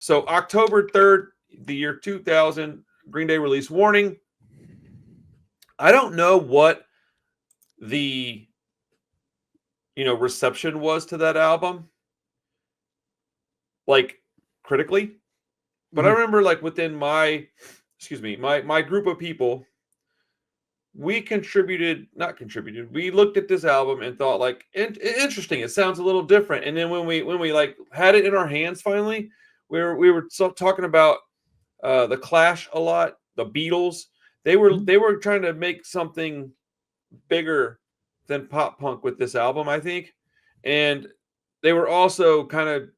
So October 3rd, the year 2000, Green Day released Warning. I don't know what the reception was to that album, like critically. But I Mhm. remember like within my group of people, we not contributed. We looked at this album and thought like interesting. It sounds a little different. And then when we like had it in our hands finally, we were talking about the Clash a lot, the Beatles. They were trying to make something bigger than pop punk with this album, I think. And they were also kind of,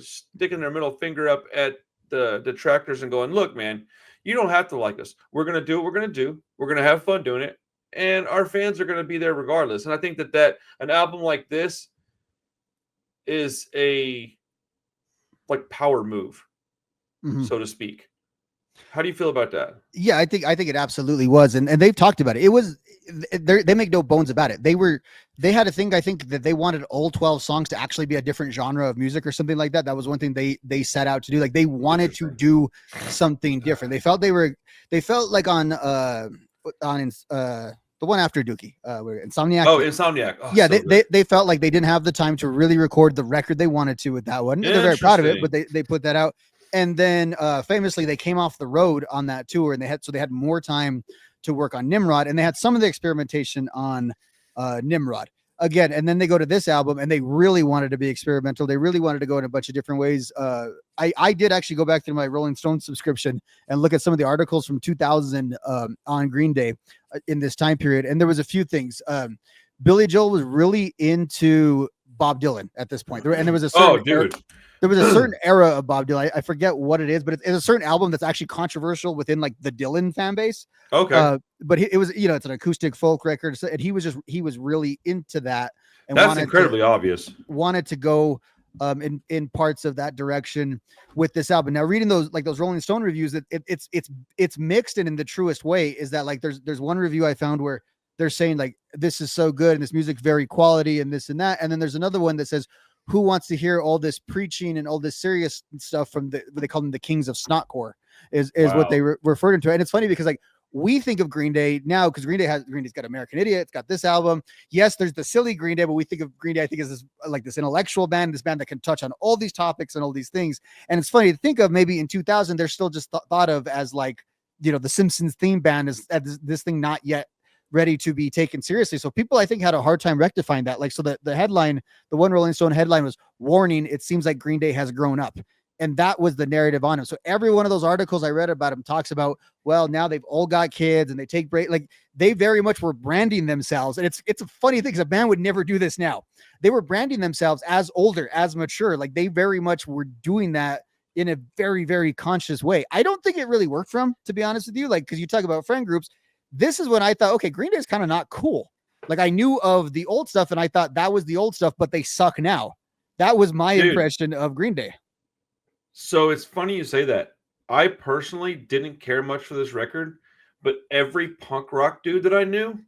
sticking their middle finger up at the detractors and going, look, man, you don't have to like us. We're going to do what we're going to do. We're going to have fun doing it. And our fans are going to be there regardless. And I think that an album like this is a like power move, Mhm. so to speak. How do you feel about that? Yeah, I think it absolutely was, and they've talked about it. It was they make no bones about it. They had a thing, I think, that they wanted all 12 songs to actually be a different genre of music or something like that. That was one thing they set out to do. Like they wanted to Interesting. do something different. They felt like the one after Dookie, Insomniac. Oh, Yeah. Insomniac. Oh, Yeah, so good. they felt like they didn't have the time to really record the record they wanted to with that one. They're very proud of it, but Interesting. they put that out. And then famously they came off the road on that tour, and they had more time to work on Nimrod, and they had some of the experimentation on Nimrod again. And then they go to this album, and they really wanted to be experimental. They really wanted to go in a bunch of different ways. I did actually go back through my Rolling Stone subscription and look at some of the articles from 2000 on Green Day in this time period, and there was a few things. Billy Joel was really into Bob Dylan at this point, and there was a Oh, certain dude. there was a certain era of Bob Dylan. I forget what it is, but it's a certain album that's actually controversial within like the Dylan fan base. Okay. But it was, it's an acoustic folk record, and he was really into that and That's incredibly obvious. wanted to go in parts of that direction with this album. Now, reading those Rolling Stone reviews, it's mixed, and in the truest way is that like there's one review I found where they're saying like this is so good and this music's very quality and this and that, and then there's another one that says who wants to hear all this preaching and all this serious stuff from what they call them the kings of snotcore is what they Wow. referred to. And it's funny because like we think of Green Day now because Green Day's got American Idiot, it's got this album. Yes, there's the silly Green Day, but we think of Green Day, I think, as this intellectual band, this band that can touch on all these topics and all these things. And it's funny to think of maybe in 2000 they're still just thought of as like the Simpsons theme band is this thing not yet ready to be taken seriously. So people, I think, had a hard time rectifying that. Like, so the headline, the one Rolling Stone headline was warning, it seems like Green Day has grown up. And that was the narrative on him. So every one of those articles I read about him talks about, well, now they've all got kids and they take break. Like they very much were branding themselves. And it's a funny thing because a band would never do this now. They were branding themselves as older, as mature. Like they very much were doing that in a very, very conscious way. I don't think it really worked for him, to be honest with you. Like, because you talk about friend groups, this is when I thought, okay, Green Day is kind of not cool. Like I knew of the old stuff and I thought that was the old stuff, but they suck now. That was my Dude, impression of Green Day. so it's funny you say that. I personally didn't care much for this record, but every punk rock dude that I knew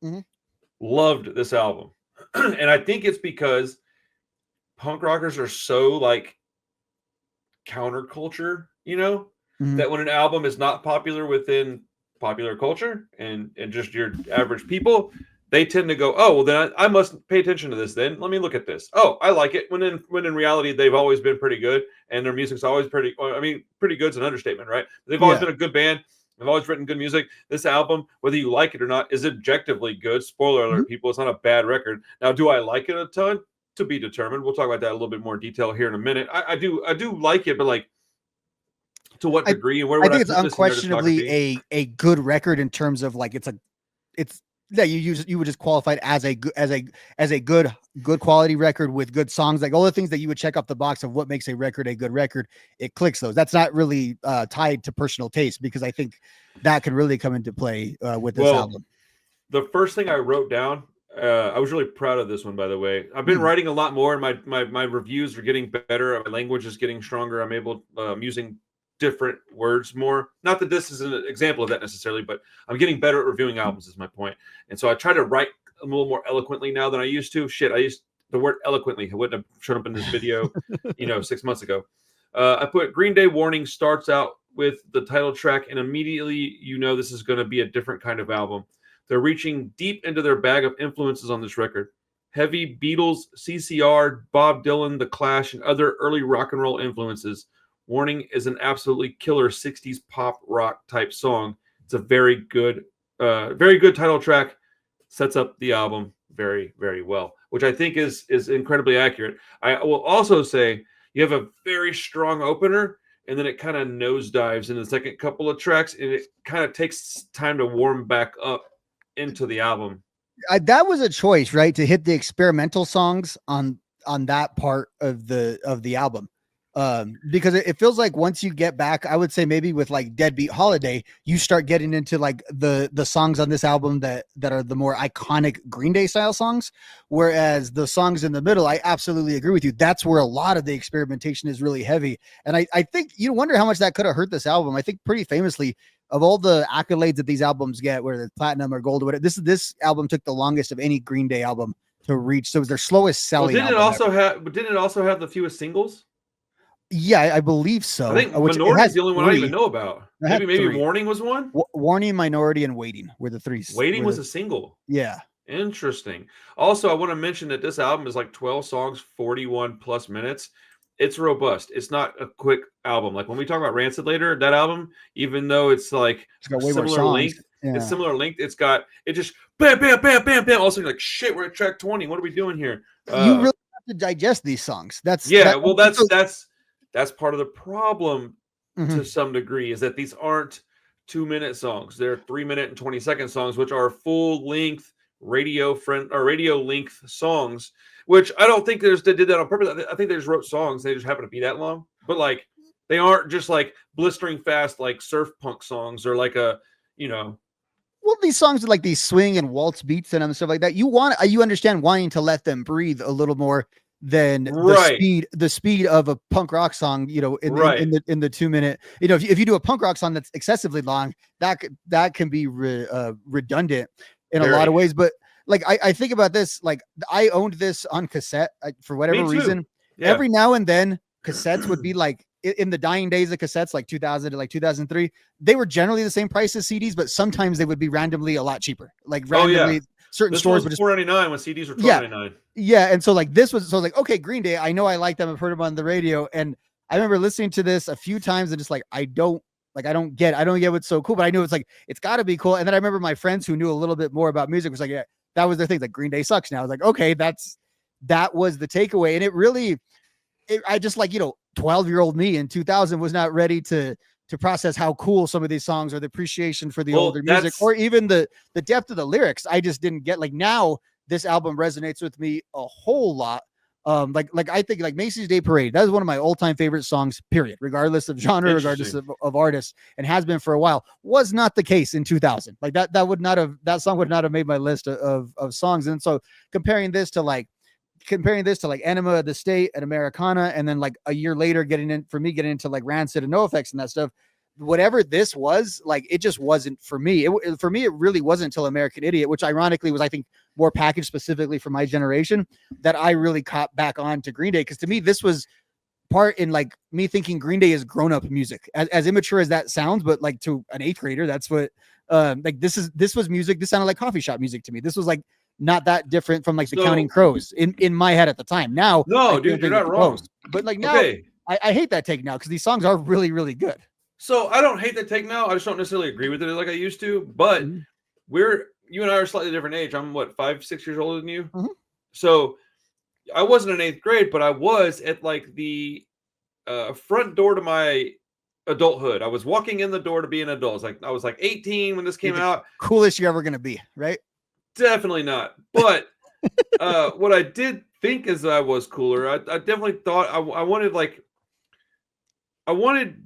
Mm-hmm. loved this album. And I think it's because punk rockers are so like counterculture, Mm-hmm. that when an album is not popular within popular culture and just your average people, they tend to go, oh, well, then I must pay attention to this. Then let me look at this. Oh, I like it. When in reality, they've always been pretty good, and their music's always pretty. I mean, pretty good's an understatement, right? They've always Yeah. been a good band. They've always written good music. This album, whether you like it or not, is objectively good. Spoiler Mm-hmm. alert, people, it's not a bad record. Now, do I like it a ton? To be determined. We'll talk about that a little bit more detail here in a minute. I do like it, but like to what I, degree and where I would I think it's put this in their unquestionably discography? a good record in terms of like it's that you would just qualify it as a good quality record with good songs, like all the things that you would check off the box of what makes a record a good record. It clicks those. That's not really tied to personal taste because I think that could really come into play with this Well, album. the first thing I wrote down, I was really proud of this one, by the way. I've been Mm, writing a lot more, and my reviews are getting better. My language is getting stronger. I'm using different words more. Not that this is an example of that necessarily, but I'm getting better at reviewing albums. Is my point. And so I try to write a little more eloquently now than I used to. Shit, I used the word eloquently. It wouldn't have shown up in this video, 6 months ago. I put Green Day Warning starts out with the title track, and immediately you know this is going to be a different kind of album. They're reaching deep into their bag of influences on this record. Heavy Beatles, CCR, Bob Dylan, The Clash, and other early rock and roll influences. Warning is an absolutely killer 60s pop rock type song. It's a very good title track. Sets up the album very, very well, which I think is incredibly accurate. I will also say you have a very strong opener, and then it kind of nosedives in the second couple of tracks, and it kind of takes time to warm back up into the album. That was a choice, right? To hit the experimental songs on that part of the album. Because it feels like once you get back, I would say maybe with like Deadbeat Holiday, you start getting into like the songs on this album that are the more iconic Green Day style songs. Whereas the songs in the middle, I absolutely agree with you. That's where a lot of the experimentation is really heavy. And I think you wonder how much that could have hurt this album. I think pretty famously, of all the accolades that these albums get, whether it's platinum or gold or whatever, this album took the longest of any Green Day album to reach. So it was their slowest selling. Didn't it also have the fewest singles? Yeah, I believe so. I think Minority is the only one I even know about. Maybe Warning was one? Warning, Minority, and Waiting were the three. Waiting was a single. Yeah. Interesting. Also, I want to mention that this album is like 12 songs, 41 plus minutes. It's robust. It's not a quick album. Like when we talk about Rancid later, that album, even though it's like similar length, it's similar length. It just bam, bam, bam, bam, bam. Also, like shit, we're at track 20. What are we doing here? You really have to digest these songs. That's part of the problem to some degree, is that these aren't 2-minute songs. They're 3-minute and 20-second songs, which are full length radio length songs. Which I don't think they did that on purpose. I think they just wrote songs. They just happen to be that long. But like, they aren't just like blistering fast like surf punk songs or like a. Well, these songs with like these swing and waltz beats in them and stuff like that. You understand wanting to let them breathe a little more than the speed of a punk rock song. In the 2-minute. If you do a punk rock song that's excessively long, that can be redundant in a lot of ways. But like I think about this, like I owned this on cassette for whatever reason. Yeah. Every now and then cassettes would be like in the dying days of cassettes, like 2000 to like 2003, they were generally the same price as CDs, but sometimes they would be randomly a lot cheaper. Like randomly certain stores would just $4.99 when CDs were $12.99. Yeah. And so like this was like, okay, Green Day, I know I like them. I've heard them on the radio. And I remember listening to this a few times and just like, I don't get what's so cool, but I knew it's gotta be cool. And then I remember my friends who knew a little bit more about music was like, yeah, that was their thing. Like Green Day sucks now. I was like, okay, that was the takeaway. And it really, I just like, 12-year-old me in 2000 was not ready to process how cool some of these songs or the appreciation for the older music or even the depth of the lyrics. I just didn't get. Like now this album resonates with me a whole lot. Like I think like Macy's Day Parade, that is one of my all-time favorite songs, period, regardless of genre, regardless of artist, and has been for a while. Was not the case in 2000. Like that song would not have made my list of songs. And so comparing this to like Enema of the State and Americana, and then like a year later getting into like Rancid and NoFX and that stuff, whatever this was, like it just wasn't for me. For me, it really wasn't until American Idiot, which ironically was, I think, more packaged specifically for my generation, that I really caught back on to Green Day. Because to me, this was part in like me thinking Green Day is grown-up music, as immature as that sounds, but like to an 8th grader, that's what like this was music. This sounded like coffee shop music to me. This was like not that different from like the Counting Crows in my head at the time. Now, no, dude, you're not wrong. But like now, I hate that take now because these songs are really, really good. So I don't hate that take now. I just don't necessarily agree with it like I used to. But you and I are slightly different age. I'm 5-6 years older than you. Mm-hmm. So I wasn't in 8th grade, but I was at like the front door to my adulthood. I was walking in the door to be an adult. I was like 18 when this came out. Coolest you're ever gonna be, right? Definitely not. But what I did think is I was cooler. I definitely thought I wanted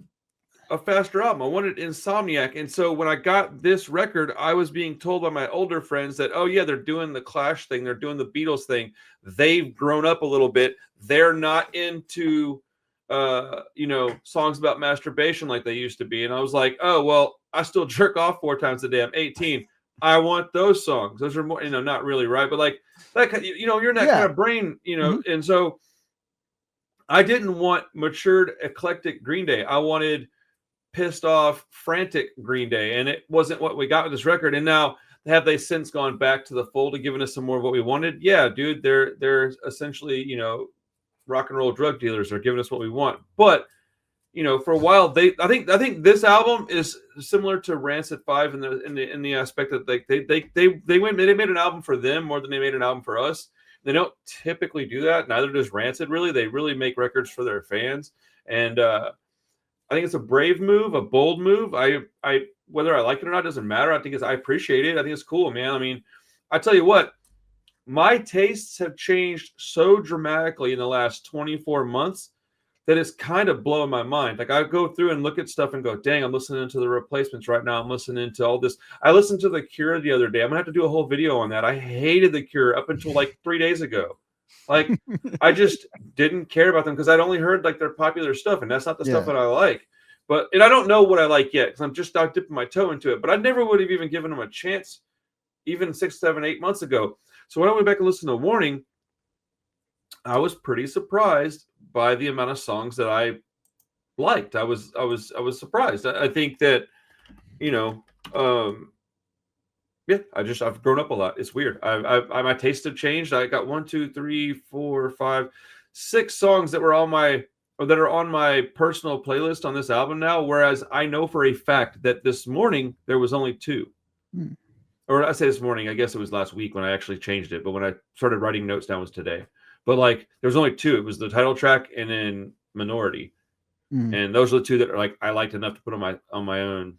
a faster album. I wanted Insomniac. And so when I got this record, I was being told by my older friends that, oh yeah, they're doing the Clash thing. They're doing the Beatles thing. They've grown up a little bit. They're not into, songs about masturbation like they used to be. And I was like, oh, well, I still jerk off 4 times a day. I'm 18. I want those songs. Those are more, not really right. But like that, you're in that kind of brain, and so I didn't want matured, eclectic Green Day. I wanted pissed off, frantic Green Day, and it wasn't what we got with this record. And now, have they since gone back to the fold and given us some more of what we wanted? Yeah, dude, they're essentially, rock and roll drug dealers are giving us what we want. But for a while, I think this album is similar to Rancid 5 in the aspect that they made an album for them more than they made an album for us. They don't typically do that. Neither does Rancid really. They really make records for their fans, and I think it's a brave move, a bold move. I whether I like it or not doesn't matter. I appreciate it. I think it's cool, man. I mean, I tell you what, my tastes have changed so dramatically in the last 24 months that it's kind of blowing my mind. Like I go through and look at stuff and go, dang, I'm listening to the Replacements right now. I'm listening to all this. I listened to The Cure the other day. I'm gonna have to do a whole video on that. I hated The Cure up until like 3 days ago. Like I just didn't care about them because I'd only heard like their popular stuff, and that's not the stuff that I like. And I don't know what I like yet because I'm just not dipping my toe into it. But I never would have even given them a chance, even 6, 7, 8 months ago. So when I went back and listened to Warning, I was pretty surprised by the amount of songs that I liked. I was surprised. I think that, yeah, I've grown up a lot. It's weird. My tastes have changed. I got 1, 2, 3, 4, 5, 6 songs that are on my personal playlist on this album now. Whereas I know for a fact that this morning there was only 2. Or I say this morning, I guess it was last week when I actually changed it. But when I started writing notes down was today. But like, there was only 2. It was the title track and then Minority, and those are the 2 that are like I liked enough to put on my own.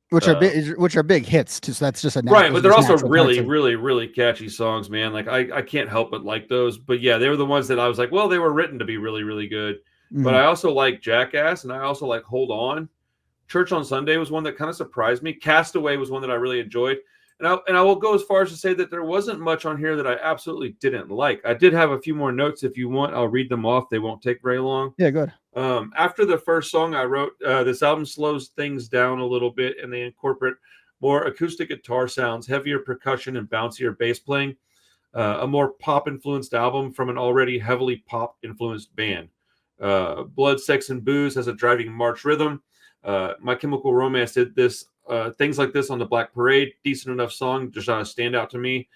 Which are big hits too. So that's just a right, but they're also really, really, really catchy songs, man. Like I can't help but like those. But yeah, they were the ones that I was like, well, they were written to be really, really good. But I also like Jackass, and I also like Hold On. Church on Sunday was one that kind of surprised me. Castaway was one that I really enjoyed. And I will go as far as to say that there wasn't much on here that I absolutely didn't like. I did have a few more notes. If you want, I'll read them off. They won't take very long. Yeah, good. After the first song I wrote, this album slows things down a little bit, and they incorporate more acoustic guitar sounds, heavier percussion, and bouncier bass playing. A more pop-influenced album from an already heavily pop-influenced band. Blood, Sex, and Booze has a driving march rhythm. My Chemical Romance did this. Things like this on the Black Parade, decent enough song, just not a standout to me.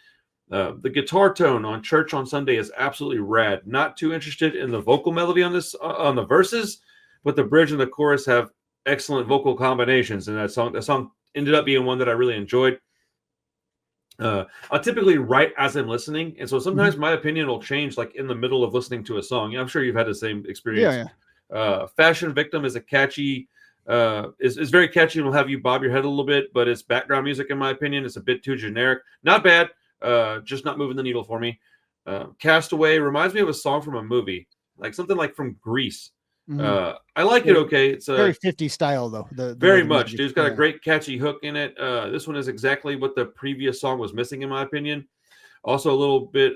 The guitar tone on Church on Sunday is absolutely rad. Not too interested in the vocal melody on this on the verses, but the bridge and the chorus have excellent vocal combinations. And that song ended up being one that I really enjoyed. I'll typically write as I'm listening, and so sometimes my opinion will change like in the middle of listening to a song. I'm sure you've had the same experience. Yeah. Fashion Victim is a catchy. Is very catchy and will have you bob your head a little bit, but it's background music in my opinion. It's a bit too generic. Not bad, just not moving the needle for me. Castaway reminds me of a song from a movie, like something like from Grease. I like it. Okay, it's very 50 style though. The very much, dude. It's got a great catchy hook in it. This one is exactly what the previous song was missing, in my opinion. Also, a little bit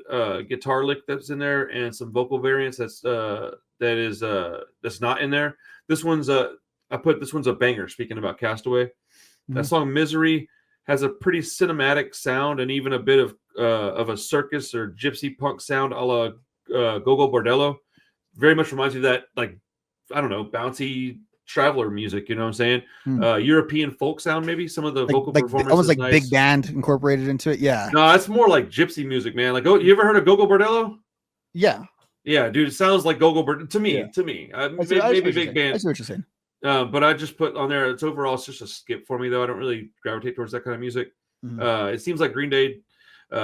guitar lick that's in there, and some vocal variants that's not in there. This one's this one's a banger. Speaking about Castaway, that song "Misery" has a pretty cinematic sound and even a bit of a circus or gypsy punk sound, a la Go-Go Bordello. Very much reminds me of that, like, I don't know, bouncy traveler music. You know what I'm saying? European folk sound, maybe some of the vocal performances, almost like nice. Big band incorporated into it. Yeah. No, it's more like gypsy music, man. Like, you ever heard of Go-Go Bordello? Yeah. Yeah, dude. It sounds like Go-Go Bordello to me. Yeah. To me, maybe Big band. I see what you're saying. But I just put on there, it's just a skip for me, though. I don't really gravitate towards that kind of music. It seems like Green Day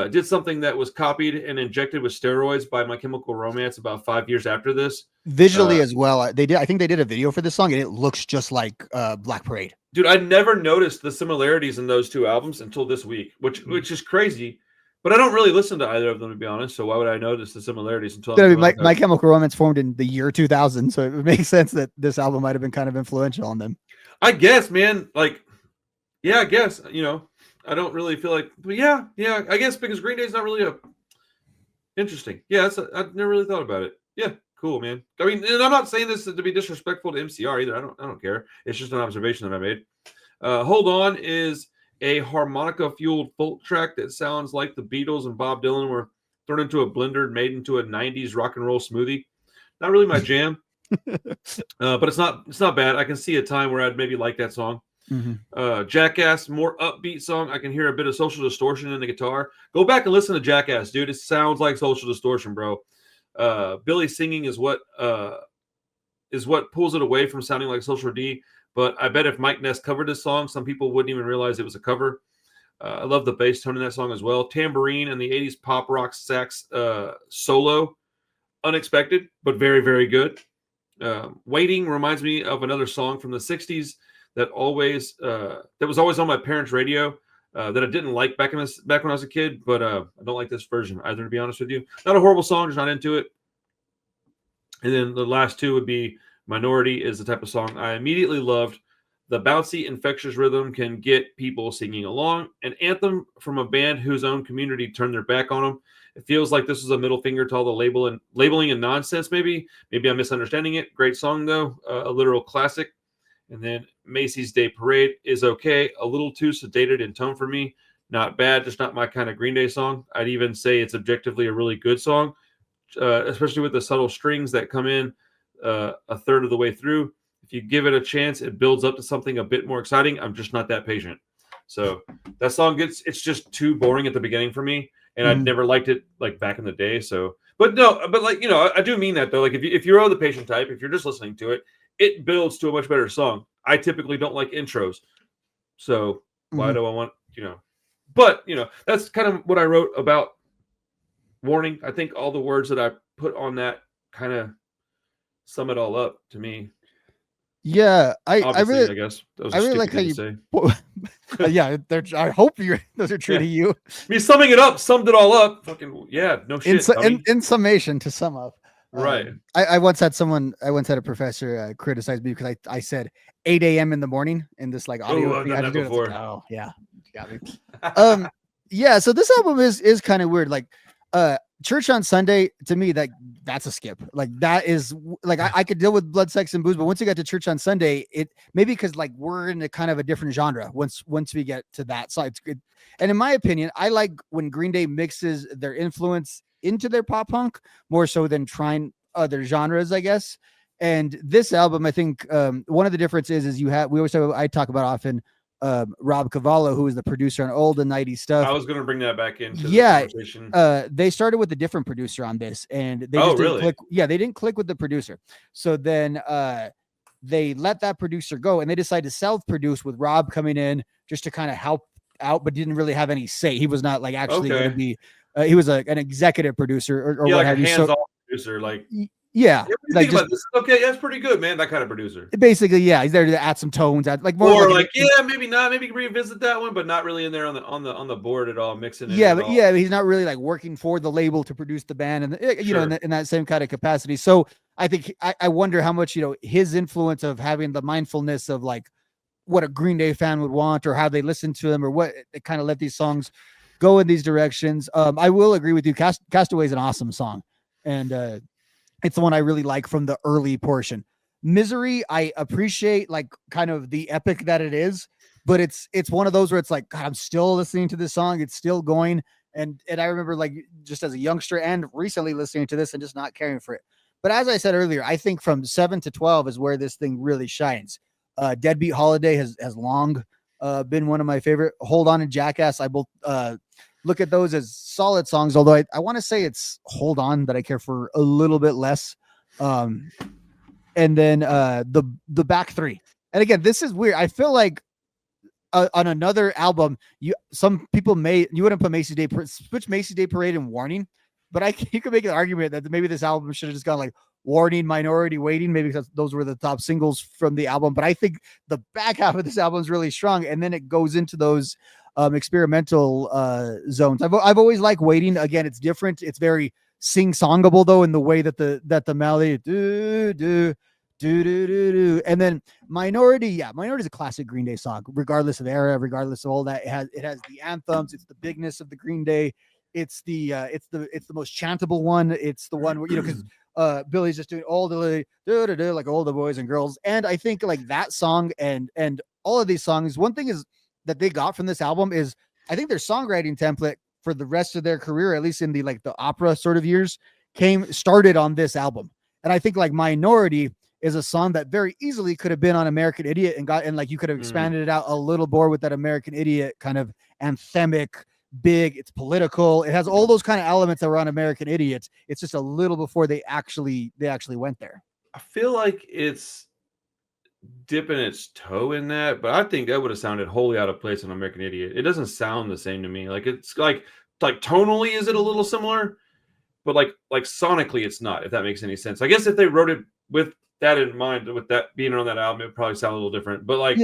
did something that was copied and injected with steroids by My Chemical Romance about 5 years after this. Visually as well. I think they did a video for this song, and it looks just like Black Parade. Dude, I never noticed the similarities in those 2 albums until this week, which is crazy. But I don't really listen to either of them, to be honest. So why would I notice the similarities until? My Chemical Romance formed in the year 2000, so it makes sense that this album might have been kind of influential on them. I guess, man. Like, yeah, I guess. I don't really feel like, but yeah. I guess because Green Day's not really interesting. Yeah, I never really thought about it. Yeah, cool, man. I mean, and I'm not saying this to be disrespectful to MCR either. I don't care. It's just an observation that I made. Hold On is a harmonica-fueled folk track that sounds like the Beatles and Bob Dylan were thrown into a blender and made into a 90s rock and roll smoothie. Not really my jam, but it's not bad. I can see a time where I'd maybe like that song. Jackass, more upbeat song. I can hear a bit of Social Distortion in the guitar. Go back and listen to Jackass, dude. It sounds like Social Distortion, bro. Billy singing is what pulls it away from sounding like Social D. But I bet if Mike Ness covered this song, some people wouldn't even realize it was a cover. I love the bass tone in that song as well. Tambourine and the 80s pop rock sax solo. Unexpected, but very, very good. Waiting reminds me of another song from the 60s that was always on my parents' radio that I didn't like back when I was a kid, but I don't like this version either, to be honest with you. Not a horrible song, just not into it. And then the last two would be Minority is the type of song I immediately loved. The bouncy, infectious rhythm can get people singing along. An anthem from a band whose own community turned their back on them. It feels like this was a middle finger to all the labeling and nonsense, maybe. Maybe I'm misunderstanding it. Great song, though. A literal classic. And then Macy's Day Parade is okay. A little too sedated in tone for me. Not bad, just not my kind of Green Day song. I'd even say it's objectively a really good song, especially with the subtle strings that come in a third of the way through. If you give it a chance, it builds up to something a bit more exciting. I'm just not that patient. So that song it's just too boring at the beginning for me. And I'd never liked it like back in the day. So, but like, you know, I do mean that though. Like if you're the patient type, if you're just listening to it, it builds to a much better song. I typically don't like intros. So why do I want, but that's kind of what I wrote about Warning. I think all the words that I put on that kind of sum it all up to me. Yeah, I really, I guess I really like how you say. Yeah, I hope those are true to you. Me summing it up, summed it all up. Fucking yeah, no shit. In summation, to sum up, right? I once had a professor criticize me because I said 8 a.m. in the morning in this like audio. I've done that before. Oh yeah, got me. Yeah. So this album is kind of weird. Like, Church on Sunday, to me, that's a skip. Like that is like I could deal with Blood, Sex, and Booze, but once you get to Church on Sunday, it maybe because like we're in a kind of a different genre once we get to that. So it's good. And in my opinion, I like when Green Day mixes their influence into their pop punk more so than trying other genres, I guess. And this album, I think one of the differences is I talk about often Rob Cavallo, who is the producer on all the 90s stuff. I was going to bring that back into the conversation. They started with a different producer on this, and they didn't click. Yeah, they didn't click with the producer. So then they let that producer go, and they decided to self-produce with Rob coming in just to kind of help out, but didn't really have any say. He was not like actually going to be. He was an executive producer or what have you. Hands-off producer, like. Yeah, like just, okay, that's pretty good, man. That kind of producer. Basically, yeah, he's there to add some tones, maybe not, maybe revisit that one, but not really in there on the board at all, mixing it. Yeah, but he's not really like working for the label to produce the band, and in that same kind of capacity. So I think I wonder how much his influence of having the mindfulness of like what a Green Day fan would want, or how they listen to them, or what it kind of let these songs go in these directions. I will agree with you. Castaway is an awesome song, and it's the one I really like from the early portion. Misery, I appreciate like kind of the epic that it is, but it's one of those where it's like, God, I'm still listening to this song. It's still going. And I remember like just as a youngster and recently listening to this and just not caring for it. But as I said earlier, I think from 7 to 12 is where this thing really shines. Deadbeat Holiday has long been one of my favorite. Hold On and Jackass, I both look at those as solid songs, although I want to say it's Hold On that I care for a little bit less. And then the back three. And again, this is weird. I feel like on another album, some people you wouldn't put Macy's Day, switch Macy's Day Parade and Warning, but you could make an argument that maybe this album should have just gone like Warning, Minority, Waiting, maybe because those were the top singles from the album. But I think the back half of this album is really strong, and then it goes into those experimental zones. I've always liked Waiting. Again, it's different. It's very sing-songable though in the way that the melody do. And then Minority is a classic Green Day song, regardless of era, regardless of all that. It has the anthems. It's the bigness of the Green Day. It's the most chantable one. It's the one where because Billy's just doing all the like all the boys and girls. And I think like that song and all of these songs. One thing is that they got from this album is I think their songwriting template for the rest of their career, at least in the opera sort of years, started on this album. And I think like Minority is a song that very easily could have been on American Idiot and like you could have expanded it out a little more with that American Idiot kind of anthemic, big, it's political. It has all those kind of elements that were on American Idiots. It's just a little before they actually went there. I feel like it's dipping its toe in that, but I think that would have sounded wholly out of place on American Idiot. It doesn't sound the same to me. Like it's like tonally, is it a little similar? But like sonically, it's not. If that makes any sense. I guess if they wrote it with that in mind, with that being on that album, it would probably sound a little different. But like,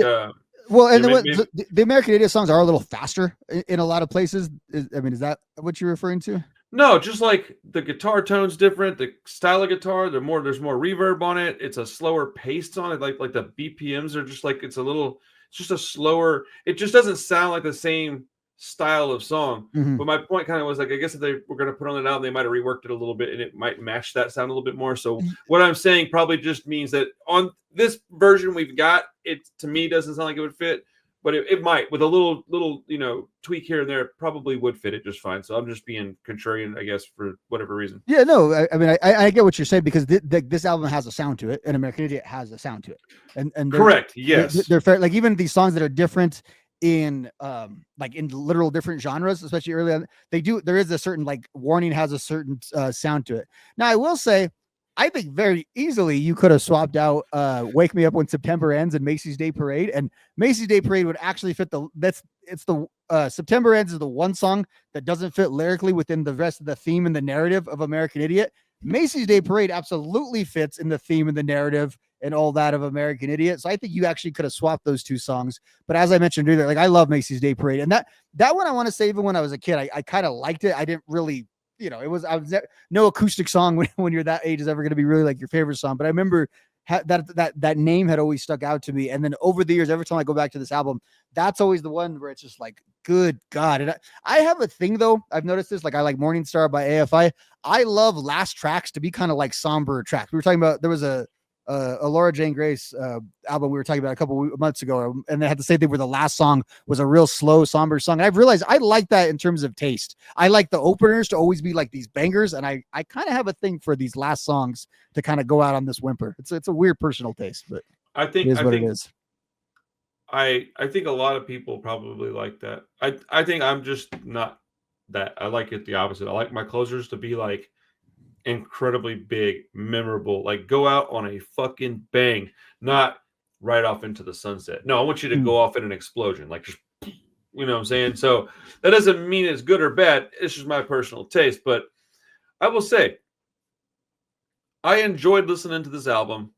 well, and the American Idiot songs are a little faster in a lot of places. Is that what you're referring to? No, just like the guitar tone's different, the style of guitar, there's more reverb on it. It's a slower pace on it. Like the BPMs are just like it's just a slower. It just doesn't sound like the same style of song. Mm-hmm. But my point kind of was like, I guess if they were going to put on it out, they might have reworked it a little bit and it might match that sound a little bit more. So what I'm saying probably just means that on this version we've got, it to me doesn't sound like it would fit. But it might, with a little tweak here and there, probably would fit it just fine. So I'm just being contrarian, I guess, for whatever reason. Yeah, no, I get what you're saying because this album has a sound to it, and American Idiot has a sound to it, and correct, yes, they're fair. Like even these songs that are different in like in literal different genres, especially early on, there is a certain like Warning has a certain sound to it. Now I will say, I think very easily you could have swapped out Wake Me Up When September Ends and Macy's Day Parade, and Macy's Day Parade would actually fit September Ends is the one song that doesn't fit lyrically within the rest of the theme and the narrative of American Idiot. Macy's Day Parade absolutely fits in the theme and the narrative and all that of American Idiot. So I think you actually could have swapped those two songs. But as I mentioned earlier, like I love Macy's Day Parade, and that one I want to say even when I was a kid, I kind of liked it. I didn't really. No acoustic song when you're that age is ever going to be really like your favorite song. But I remember that name had always stuck out to me. And then over the years, every time I go back to this album, that's always the one where it's just like, good God. And I have a thing though. I've noticed this, like I like Morning Star by AFI. I love last tracks to be kind of like somber tracks. We were talking about, there was a Laura Jane Grace album we were talking about a couple months ago, and they had the same thing where the last song was a real slow, somber song. And I've realized I like that in terms of taste. I like the openers to always be like these bangers, and I kind of have a thing for these last songs to kind of go out on this whimper. It's a weird personal taste, but it is what it is. I think a lot of people probably like that. I think I'm just not that. I like it the opposite. I like my closers to be like incredibly big, memorable, like go out on a fucking bang, not right off into the sunset. No, I want you to go off in an explosion, like just, you know what I'm saying? So that doesn't mean it's good or bad. It's just my personal taste. But I will say, I enjoyed listening to this album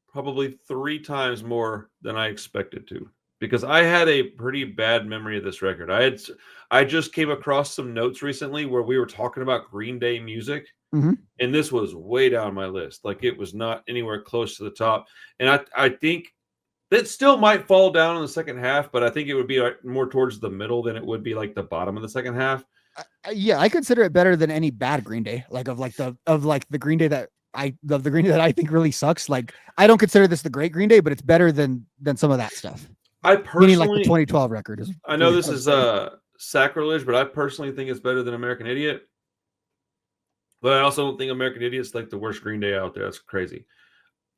probably 3 times more than I expected to, because I had a pretty bad memory of this record. I just came across some notes recently where we were talking about Green Day music. Mm-hmm. And this was way down my list. Like it was not anywhere close to the top. And I think that still might fall down in the second half, but I think it would be like more towards the middle than it would be like the bottom of the second half. Yeah, I consider it better than any bad Green Day. Like the Green Day that the Green Day that I think really sucks. Like I don't consider this the great Green Day, but it's better than some of that stuff. I personally, meaning like the 2012 record is. I know this is sacrilege, but I personally think it's better than American Idiot. But I also don't think American Idiot's like the worst Green Day out there. That's crazy.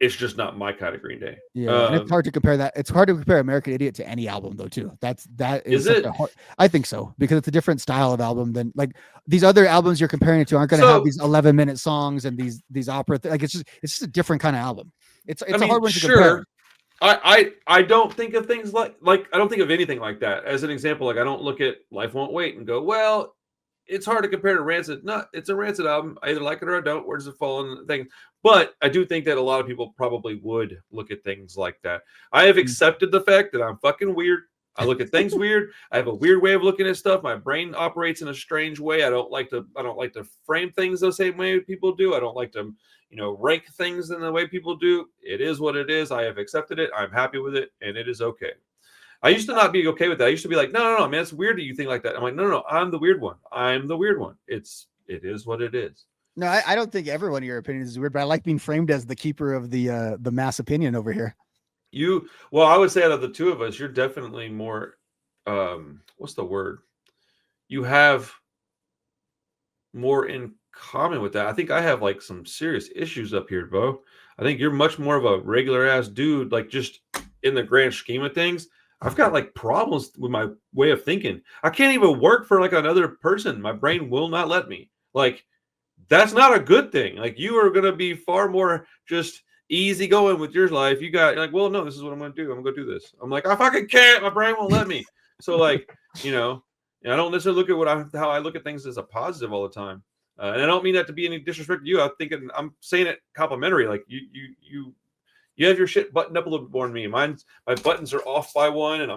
It's just not my kind of Green Day. Yeah, and it's hard to compare that. It's hard to compare American Idiot to any album though, too. That is it? I think so, because it's a different style of album than like these other albums you're comparing it to aren't going to have these 11-minute songs and these opera. Like it's just a different kind of album. It's a hard one to compare. I don't think of things like I don't think of anything like that. As an example, like I don't look at Life Won't Wait and go, well, it's hard to compare to Rancid. No, it's a Rancid album. I either like it or I don't. Where does it fall in the thing? But I do think that a lot of people probably would look at things like that. I have accepted the fact that I'm fucking weird. I look at things weird. I have a weird way of looking at stuff. My brain operates in a strange way. I don't like to frame things the same way people do. I don't like to, rank things in the way people do. It is what it is. I have accepted it. I'm happy with it, and it is okay. I used to not be okay with that. I used to be like, no, man, it's weird that you think like that. I'm like, no, I'm the weird one. I'm the weird one. It is what it is. No, I don't think everyone in your opinion is weird, but I like being framed as the keeper of the mass opinion over here. I would say out of the two of us, you're definitely more, what's the word? You have more in common with that. I think I have like some serious issues up here, Bo. I think you're much more of a regular ass dude, like just in the grand scheme of things. I've got like problems with my way of thinking. I can't even work for like another person. My brain will not let me. Like, that's not a good thing. Like, you are gonna be far more just easy going with your life. You got like, well, no, this is what I'm gonna do. I'm gonna go do this. I'm like, I fucking can't. My brain won't let me. So like, you know, and I don't necessarily look at how I look at things as a positive all the time. And I don't mean that to be any disrespect to you. I'm saying it complimentary. Like you have your shit buttoned up a little bit more than me. My buttons are off by one, and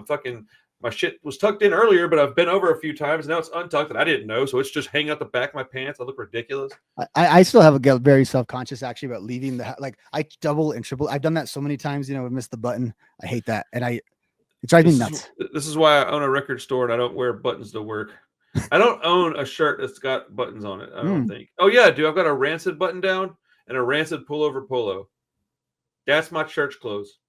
my shit was tucked in earlier, but I've been over a few times. Now it's untucked, and I didn't know, so it's just hanging out the back of my pants. I look ridiculous. I still have a very self-conscious actually about leaving like I double and triple. I've done that so many times. We missed the button. I hate that, and it drives me nuts. This is why I own a record store and I don't wear buttons to work. I don't own a shirt that's got buttons on it. I don't think. Oh yeah, I do. I've got a Rancid button down and a Rancid pullover polo. That's my church clothes.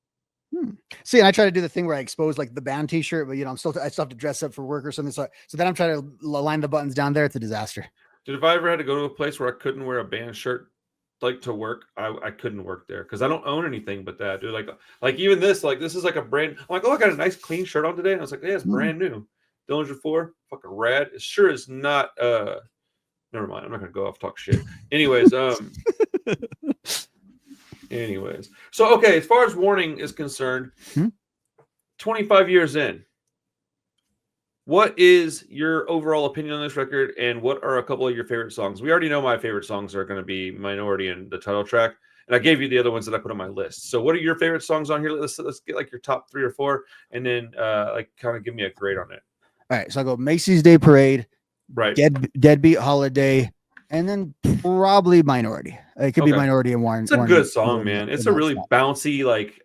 See, and I try to do the thing where I expose like the band T-shirt, but I still have to dress up for work or something. So then I'm trying to line the buttons down there. It's a disaster. Dude, if I ever had to go to a place where I couldn't wear a band shirt like to work, I couldn't work there because I don't own anything but that, dude. Like even this, like this is like a brand. I'm like, oh, I got a nice clean shirt on today, and I was like, yeah, it's brand new. Dillinger 4, fucking rad. It sure is not. Never mind. I'm not gonna go off talk shit. Anyways, Anyways, so okay, as far as Warning is concerned, 25 years in, what is your overall opinion on this record, and what are a couple of your favorite songs? We already know my favorite songs are going to be Minority and the title track, and I gave you the other ones that I put on my list. So, what are your favorite songs on here? Let's get like your top 3 or 4, and then like kind of give me a grade on it. All right, so I go Macy's Day Parade, right? Deadbeat Holiday, and then probably Minority. It could be Minority and Warren. It's a good song, man. It's a really bouncy, like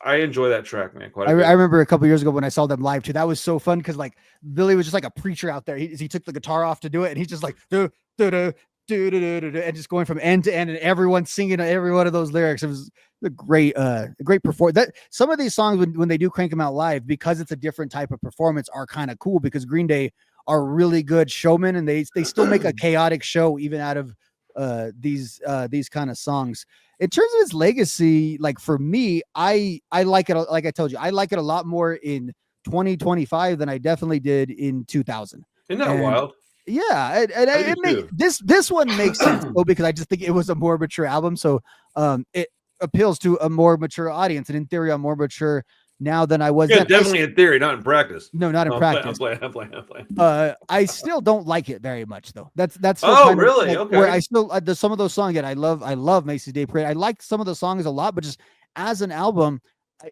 I enjoy that track, man. I remember a couple years ago when I saw them live too. That was so fun because like Billy was just like a preacher out there. He took the guitar off to do it, and he's just like do do do do do do, and just going from end to end, and everyone singing every one of those lyrics. It was a great performance. That some of these songs when they do crank them out live, because it's a different type of performance, are kind of cool because Green Day are really good showmen, and they still make a chaotic show even out of these kind of songs. In terms of its legacy, like for me, I like it. Like I told you, I like it a lot more in 2025 than I definitely did in 2000. Isn't that wild? Yeah, and it makes this one makes sense though, because I just think it was a more mature album, so it appeals to a more mature audience, and in theory, I'm more mature now than I was. Yeah, definitely in theory, not in practice. No, not in practice. I'm playing. I still don't like it very much though. That's still really like, okay. Where I still some of those songs that I love Macy's Day Parade. I like some of the songs a lot, but just as an album,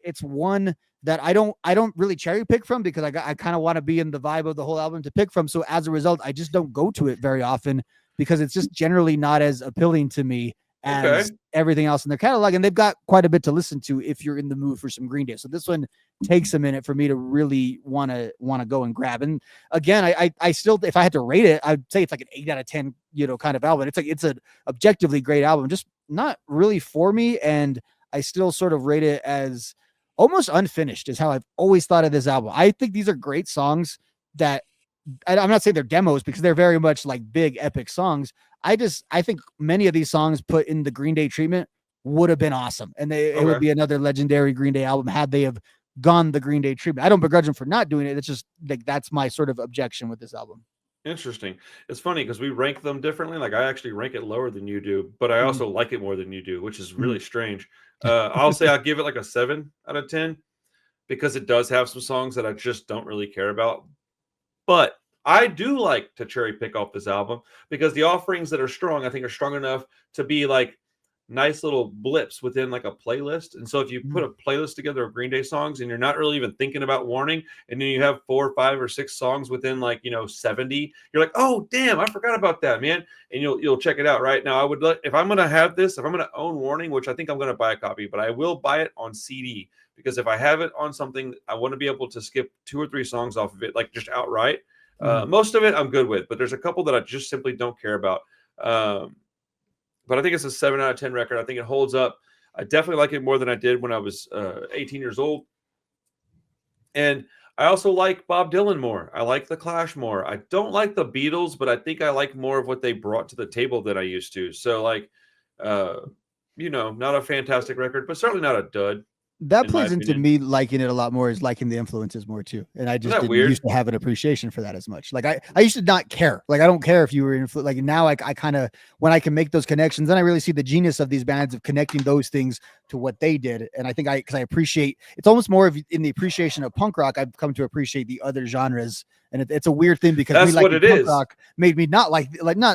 it's one that I don't really cherry pick from because I kind of want to be in the vibe of the whole album to pick from. So as a result, I just don't go to it very often because it's just generally not as appealing to me as everything else in their catalog, and they've got quite a bit to listen to if you're in the mood for some Green Day. So this one takes a minute for me to really want to go and grab. And again, I still, if I had to rate it, I'd say it's like an 8 out of 10, kind of album. It's an objectively great album, just not really for me. And I still sort of rate it as almost unfinished is how I've always thought of this album. I think these are great songs that I'm not saying they're demos because they're very much like big epic songs. I think many of these songs put in the Green Day treatment would have been awesome. And it would be another legendary Green Day album had they have gone the Green Day treatment. I don't begrudge them for not doing it. It's just like, that's my sort of objection with this album. Interesting. It's funny because we rank them differently. Like I actually rank it lower than you do, but I also like it more than you do, which is really strange. I'll say I'll give it like a 7 out of 10 because it does have some songs that I just don't really care about. But I do like to cherry pick off this album because the offerings that are strong, I think, are strong enough to be like nice little blips within like a playlist. And so if you put a playlist together of Green Day songs and you're not really even thinking about Warning, and then you have 4 or 5 or 6 songs within like 70, you're like, oh damn, I forgot about that, man. And you'll check it out. Right now, I would if I'm gonna have this, if I'm gonna own Warning, which I think I'm gonna buy a copy, but I will buy it on CD because if I have it on something, I want to be able to skip 2 or 3 songs off of it, like just outright. Most of it I'm good with, but there's a couple that I just simply don't care about. But I think it's a 7 out of 10 record. I think it holds up. I definitely like it more than I did when I was 18 years old. And I also like Bob Dylan more. I like the Clash more. I don't like the Beatles, but I think I like more of what they brought to the table than I used to. So like, uh, not a fantastic record, but certainly not a dud, That in my plays into opinion. me liking it a lot more, is liking the influences more too. And I Isn't just that didn't used weird? to have an appreciation for that as much. Like I used to not care. Like I don't care if you were like now I kind of, when I can make those connections, then I really see the genius of these bands of connecting those things to what they did. And I think because I appreciate, it's almost more of in the appreciation of punk rock, I've come to appreciate the other genres. And it's a weird thing because me That's what liking it punk is. rock made me not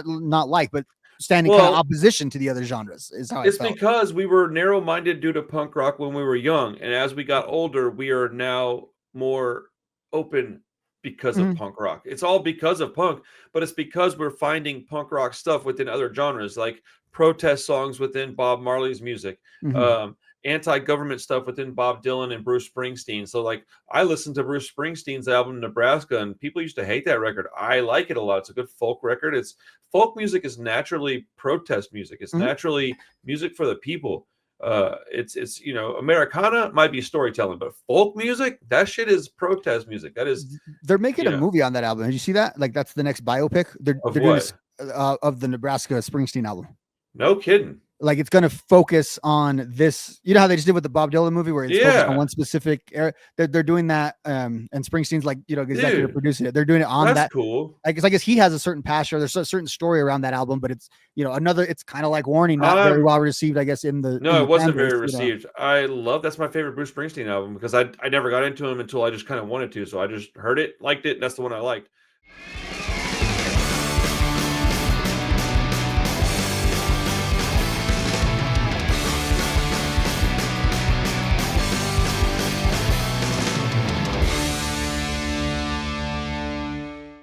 not like, but standing kind of Well, opposition to the other genres is how I it's felt. because we were narrow-minded due to punk rock when we were young, and as we got older, we are now more open because of Mhm. punk rock. It's all because of punk, but it's because we're finding punk rock stuff within other genres, like protest songs within Bob Marley's music, Mhm. um, anti-government stuff within Bob Dylan and Bruce Springsteen. So, like, I listened to Bruce Springsteen's album Nebraska, and people used to hate that record. I like it a lot. It's a good folk record. It's folk music is naturally protest music. It's Mhm. naturally music for the people. It's Americana might be storytelling, but folk music, that shit is protest music. That is, They're making a you know, movie on that album. Did you see that? Like that's the next biopic. They're of they're doing what? this of the Nebraska Springsteen album. No kidding. Like it's going to focus on this. You know how they just did with the Bob Dylan movie, where it's focused on Yeah, one specific era. They're doing that, and Springsteen's like executive dude, producing it. They're doing it on that's that. cool. I guess he has a certain passion. There's a certain story around that album, but it's another. It's kind of like Warning, not very I'm well received, I guess, in the No, it fan wasn't base. very received. That's my favorite Bruce Springsteen album because I never got into him until I just kind of wanted to. So I just heard it, liked it, and that's the one I liked.